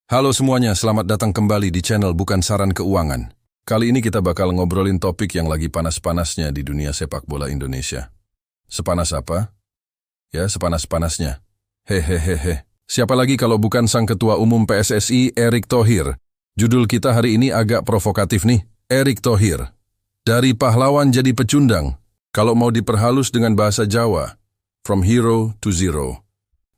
Halo semuanya, selamat datang kembali di channel Bukan Saran Keuangan. Kali ini kita bakal ngobrolin topik yang lagi panas-panasnya di dunia sepak bola Indonesia. Sepanas apa? Ya, sepanas-panasnya. Hehehehe. Siapa lagi kalau bukan Sang Ketua Umum PSSI, Erick Thohir? Judul kita hari ini agak provokatif nih. Erick Thohir. Dari pahlawan jadi pecundang. Kalau mau diperhalus dengan bahasa Jawa, from hero to zero.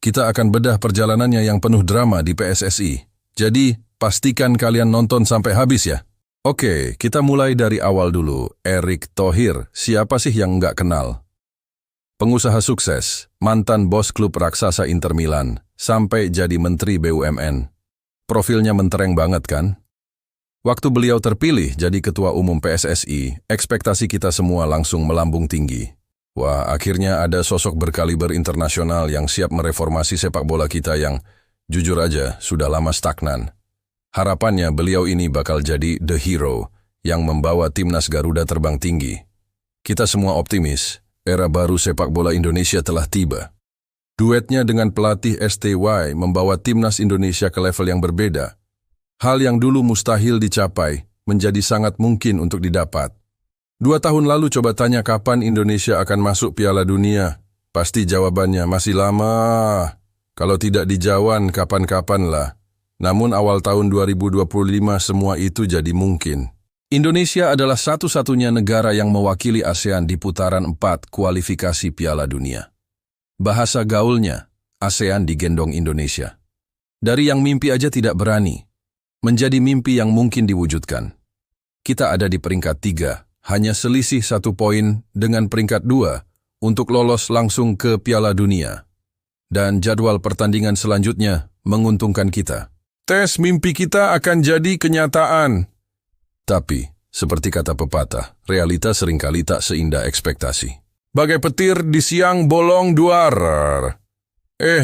Kita akan bedah perjalanannya yang penuh drama di PSSI. Jadi, pastikan kalian nonton sampai habis ya. Oke, kita mulai dari awal dulu. Erick Thohir, siapa sih yang nggak kenal? Pengusaha sukses, mantan bos klub raksasa Inter Milan, sampai jadi Menteri BUMN. Profilnya mentereng banget kan? Waktu beliau terpilih jadi Ketua Umum PSSI, ekspektasi kita semua langsung melambung tinggi. Wah, akhirnya ada sosok berkaliber internasional yang siap mereformasi sepak bola kita yang jujur aja, sudah lama stagnan. Harapannya beliau ini bakal jadi the hero yang membawa timnas Garuda terbang tinggi. Kita semua optimis, era baru sepak bola Indonesia telah tiba. Duetnya dengan pelatih STY membawa timnas Indonesia ke level yang berbeda. Hal yang dulu mustahil dicapai menjadi sangat mungkin untuk didapat. 2 tahun lalu coba tanya kapan Indonesia akan masuk Piala Dunia. Pasti jawabannya masih lama. Kalau tidak dijawab, kapan-kapan lah. Namun awal tahun 2025 semua itu jadi mungkin. Indonesia adalah satu-satunya negara yang mewakili ASEAN di putaran 4 kualifikasi Piala Dunia. Bahasa gaulnya, ASEAN digendong Indonesia. Dari yang mimpi aja tidak berani, menjadi mimpi yang mungkin diwujudkan. Kita ada di peringkat 3, hanya selisih 1 poin dengan peringkat 2 untuk lolos langsung ke Piala Dunia. Dan jadwal pertandingan selanjutnya menguntungkan kita. Tes mimpi kita akan jadi kenyataan. Tapi, seperti kata pepatah, realita seringkali tak seindah ekspektasi. Bagai petir di siang bolong duar.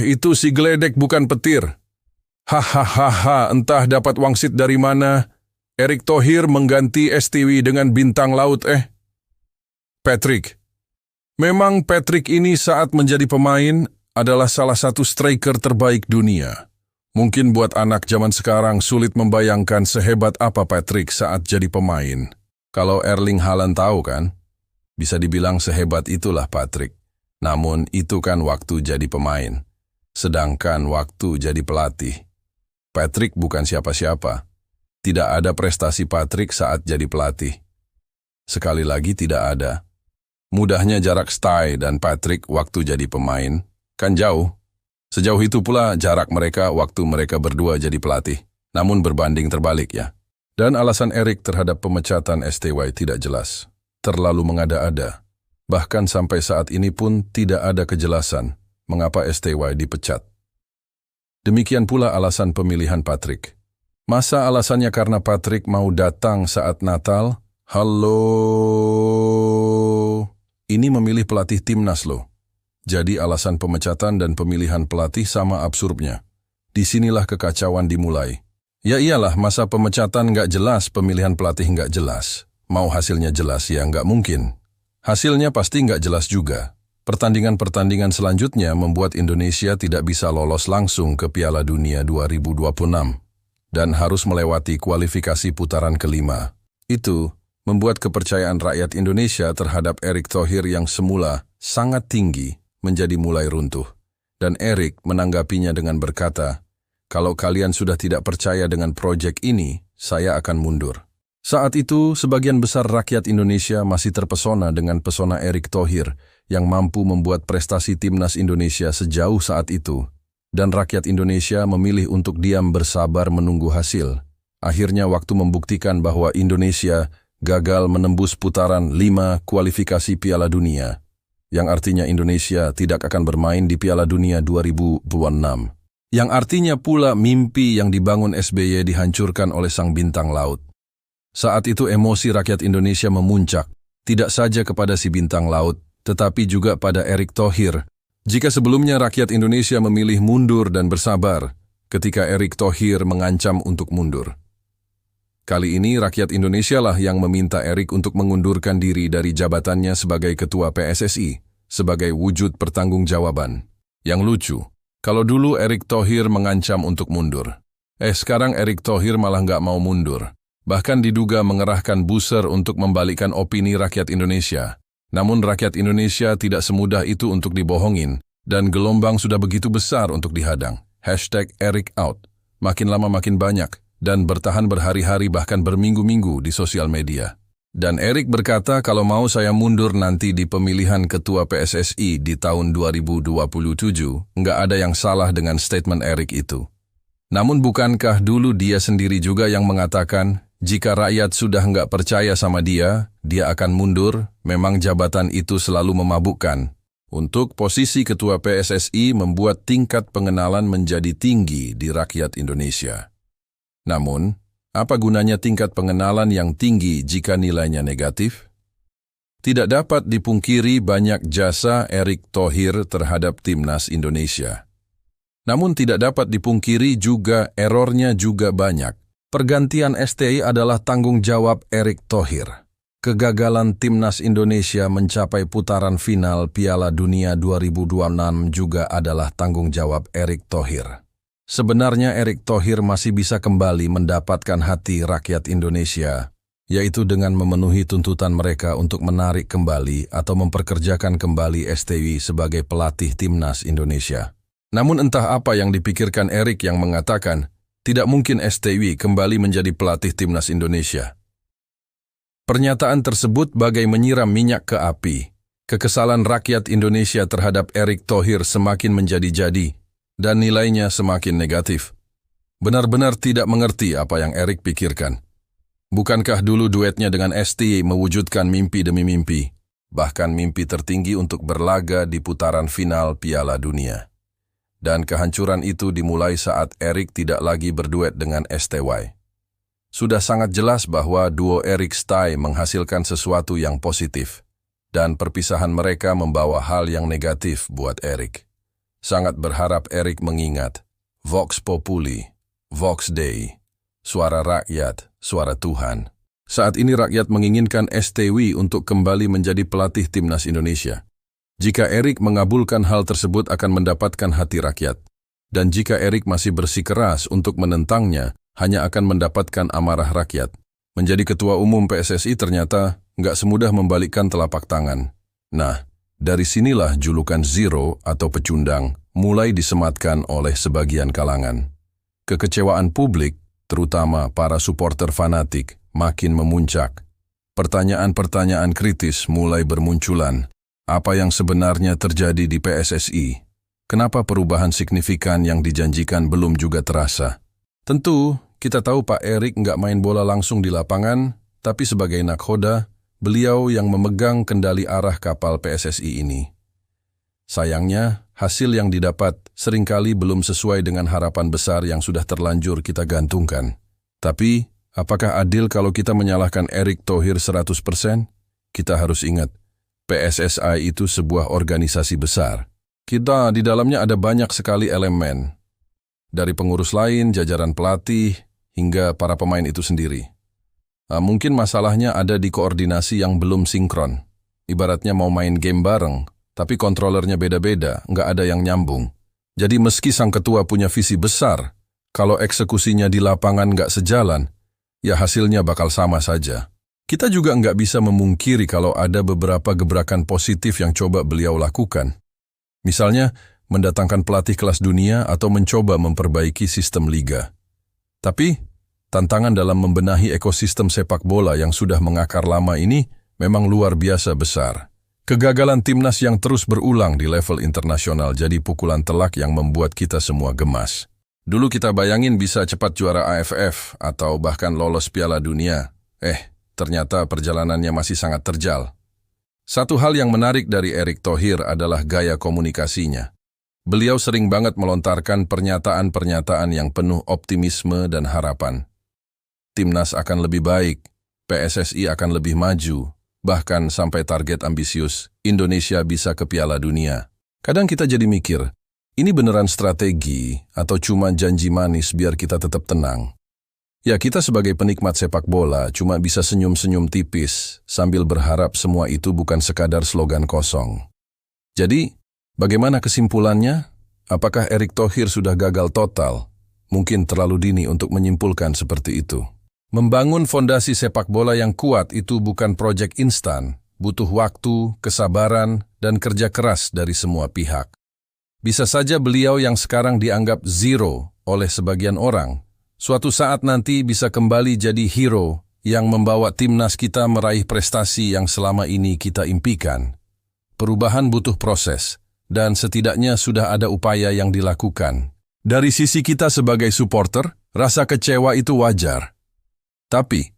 Itu si geledek bukan petir. Hahaha, entah dapat wangsit dari mana. Erick Thohir mengganti STY dengan bintang laut Patrick. Memang Patrick ini saat menjadi pemain adalah salah satu striker terbaik dunia. Mungkin buat anak zaman sekarang sulit membayangkan sehebat apa Patrick saat jadi pemain. Kalau Erling Haaland tahu kan? Bisa dibilang sehebat itulah Patrick. Namun itu kan waktu jadi pemain. Sedangkan waktu jadi pelatih. Patrick bukan siapa-siapa. Tidak ada prestasi Patrick saat jadi pelatih. Sekali lagi tidak ada. Mudahnya jarak Sty dan Patrick waktu jadi pemain kan jauh. Sejauh itu pula jarak mereka waktu mereka berdua jadi pelatih. Namun berbanding terbalik ya. Dan alasan Erick terhadap pemecatan STY tidak jelas. Terlalu mengada-ada. Bahkan sampai saat ini pun tidak ada kejelasan mengapa STY dipecat. Demikian pula alasan pemilihan Patrick. Masa alasannya karena Patrick mau datang saat Natal? Halo. Ini memilih pelatih timnas loh. Jadi alasan pemecatan dan pemilihan pelatih sama absurdnya. Disinilah kekacauan dimulai. Ya iyalah, masa pemecatan nggak jelas, pemilihan pelatih nggak jelas. Mau hasilnya jelas ya nggak mungkin. Hasilnya pasti nggak jelas juga. Pertandingan-pertandingan selanjutnya membuat Indonesia tidak bisa lolos langsung ke Piala Dunia 2026. Dan harus melewati kualifikasi putaran kelima. Itu membuat kepercayaan rakyat Indonesia terhadap Erick Thohir yang semula sangat tinggi menjadi mulai runtuh. Dan Erick menanggapinya dengan berkata, kalau kalian sudah tidak percaya dengan proyek ini, saya akan mundur. Saat itu, sebagian besar rakyat Indonesia masih terpesona dengan pesona Erick Thohir yang mampu membuat prestasi timnas Indonesia sejauh saat itu. Dan rakyat Indonesia memilih untuk diam bersabar menunggu hasil. Akhirnya waktu membuktikan bahwa Indonesia gagal menembus putaran 5 kualifikasi Piala Dunia. Yang artinya Indonesia tidak akan bermain di Piala Dunia 2026. Yang artinya pula mimpi yang dibangun SBY dihancurkan oleh sang bintang laut. Saat itu emosi rakyat Indonesia memuncak, tidak saja kepada si bintang laut, tetapi juga pada Erick Thohir. Jika sebelumnya rakyat Indonesia memilih mundur dan bersabar, ketika Erick Thohir mengancam untuk mundur. Kali ini rakyat Indonesia lah yang meminta Erick untuk mengundurkan diri dari jabatannya sebagai Ketua PSSI, sebagai wujud pertanggungjawaban. Yang lucu, kalau dulu Erick Thohir mengancam untuk mundur. Sekarang Erick Thohir malah nggak mau mundur. Bahkan diduga mengerahkan buzzer untuk membalikkan opini rakyat Indonesia. Namun rakyat Indonesia tidak semudah itu untuk dibohongin, dan gelombang sudah begitu besar untuk dihadang. #ErickOut. Makin lama makin banyak, dan bertahan berhari-hari bahkan berminggu-minggu di sosial media. Dan Erick berkata kalau mau saya mundur nanti di pemilihan ketua PSSI di tahun 2027, nggak ada yang salah dengan statement Erick itu. Namun bukankah dulu dia sendiri juga yang mengatakan, jika rakyat sudah nggak percaya sama dia akan mundur, memang jabatan itu selalu memabukkan. Untuk posisi ketua PSSI membuat tingkat pengenalan menjadi tinggi di rakyat Indonesia. Namun, apa gunanya tingkat pengenalan yang tinggi jika nilainya negatif? Tidak dapat dipungkiri banyak jasa Erick Thohir terhadap Timnas Indonesia. Namun tidak dapat dipungkiri juga errornya juga banyak. Pergantian STI adalah tanggung jawab Erick Thohir. Kegagalan Timnas Indonesia mencapai putaran final Piala Dunia 2026 juga adalah tanggung jawab Erick Thohir. Sebenarnya Erick Thohir masih bisa kembali mendapatkan hati rakyat Indonesia, yaitu dengan memenuhi tuntutan mereka untuk menarik kembali atau memperkerjakan kembali STI sebagai pelatih Timnas Indonesia. Namun entah apa yang dipikirkan Erick yang mengatakan, tidak mungkin STI kembali menjadi pelatih Timnas Indonesia. Pernyataan tersebut bagai menyiram minyak ke api. Kekesalan rakyat Indonesia terhadap Erick Thohir semakin menjadi-jadi, dan nilainya semakin negatif. Benar-benar tidak mengerti apa yang Erick pikirkan. Bukankah dulu duetnya dengan STI mewujudkan mimpi demi mimpi, bahkan mimpi tertinggi untuk berlaga di putaran final Piala Dunia. Dan kehancuran itu dimulai saat Erick tidak lagi berduet dengan STY. Sudah sangat jelas bahwa duo Erick STY menghasilkan sesuatu yang positif, dan perpisahan mereka membawa hal yang negatif buat Erick. Sangat berharap Erick mengingat, Vox Populi, Vox Dei, suara rakyat, suara Tuhan. Saat ini rakyat menginginkan STY untuk kembali menjadi pelatih Timnas Indonesia. Jika Erick mengabulkan hal tersebut akan mendapatkan hati rakyat. Dan jika Erick masih bersikeras untuk menentangnya, hanya akan mendapatkan amarah rakyat. Menjadi ketua umum PSSI ternyata nggak semudah membalikkan telapak tangan. Nah, dari sinilah julukan Zero atau pecundang mulai disematkan oleh sebagian kalangan. Kekecewaan publik, terutama para supporter fanatik, makin memuncak. Pertanyaan-pertanyaan kritis mulai bermunculan. Apa yang sebenarnya terjadi di PSSI? Kenapa perubahan signifikan yang dijanjikan belum juga terasa? Tentu, kita tahu Pak Erick nggak main bola langsung di lapangan, tapi sebagai nakhoda, beliau yang memegang kendali arah kapal PSSI ini. Sayangnya, hasil yang didapat seringkali belum sesuai dengan harapan besar yang sudah terlanjur kita gantungkan. Tapi, apakah adil kalau kita menyalahkan Erick Thohir 100%? Kita harus ingat, PSSI itu sebuah organisasi besar. Kita di dalamnya ada banyak sekali elemen. Dari pengurus lain, jajaran pelatih, hingga para pemain itu sendiri. Mungkin masalahnya ada di koordinasi yang belum sinkron. Ibaratnya mau main game bareng, tapi kontrolernya beda-beda, nggak ada yang nyambung. Jadi meski sang ketua punya visi besar, kalau eksekusinya di lapangan nggak sejalan, ya hasilnya bakal sama saja. Kita juga nggak bisa memungkiri kalau ada beberapa gebrakan positif yang coba beliau lakukan. Misalnya, mendatangkan pelatih kelas dunia atau mencoba memperbaiki sistem liga. Tapi, tantangan dalam membenahi ekosistem sepak bola yang sudah mengakar lama ini memang luar biasa besar. Kegagalan timnas yang terus berulang di level internasional jadi pukulan telak yang membuat kita semua gemas. Dulu kita bayangin bisa cepat juara AFF atau bahkan lolos Piala Dunia. Ternyata perjalanannya masih sangat terjal. Satu hal yang menarik dari Erick Thohir adalah gaya komunikasinya. Beliau sering banget melontarkan pernyataan-pernyataan yang penuh optimisme dan harapan. Timnas akan lebih baik, PSSI akan lebih maju, bahkan sampai target ambisius, Indonesia bisa ke Piala Dunia. Kadang kita jadi mikir, ini beneran strategi atau cuma janji manis biar kita tetap tenang? Ya, kita sebagai penikmat sepak bola cuma bisa senyum-senyum tipis sambil berharap semua itu bukan sekadar slogan kosong. Jadi, bagaimana kesimpulannya? Apakah Erick Thohir sudah gagal total? Mungkin terlalu dini untuk menyimpulkan seperti itu. Membangun fondasi sepak bola yang kuat itu bukan proyek instan, butuh waktu, kesabaran, dan kerja keras dari semua pihak. Bisa saja beliau yang sekarang dianggap zero oleh sebagian orang, suatu saat nanti bisa kembali jadi hero yang membawa timnas kita meraih prestasi yang selama ini kita impikan. Perubahan butuh proses, dan setidaknya sudah ada upaya yang dilakukan. Dari sisi kita sebagai supporter, rasa kecewa itu wajar. Tapi,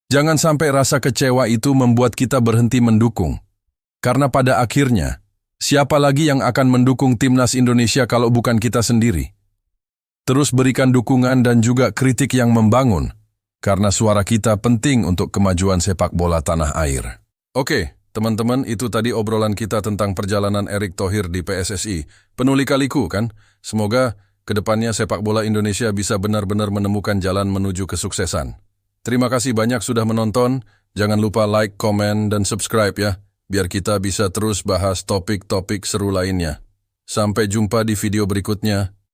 jangan sampai rasa kecewa itu membuat kita berhenti mendukung. Karena pada akhirnya, siapa lagi yang akan mendukung timnas Indonesia kalau bukan kita sendiri? Terus berikan dukungan dan juga kritik yang membangun, karena suara kita penting untuk kemajuan sepak bola tanah air. Oke, teman-teman, itu tadi obrolan kita tentang perjalanan Erick Thohir di PSSI. Penuh lika-liku kan? Semoga kedepannya sepak bola Indonesia bisa benar-benar menemukan jalan menuju kesuksesan. Terima kasih banyak sudah menonton. Jangan lupa like, komen, dan subscribe ya, biar kita bisa terus bahas topik-topik seru lainnya. Sampai jumpa di video berikutnya.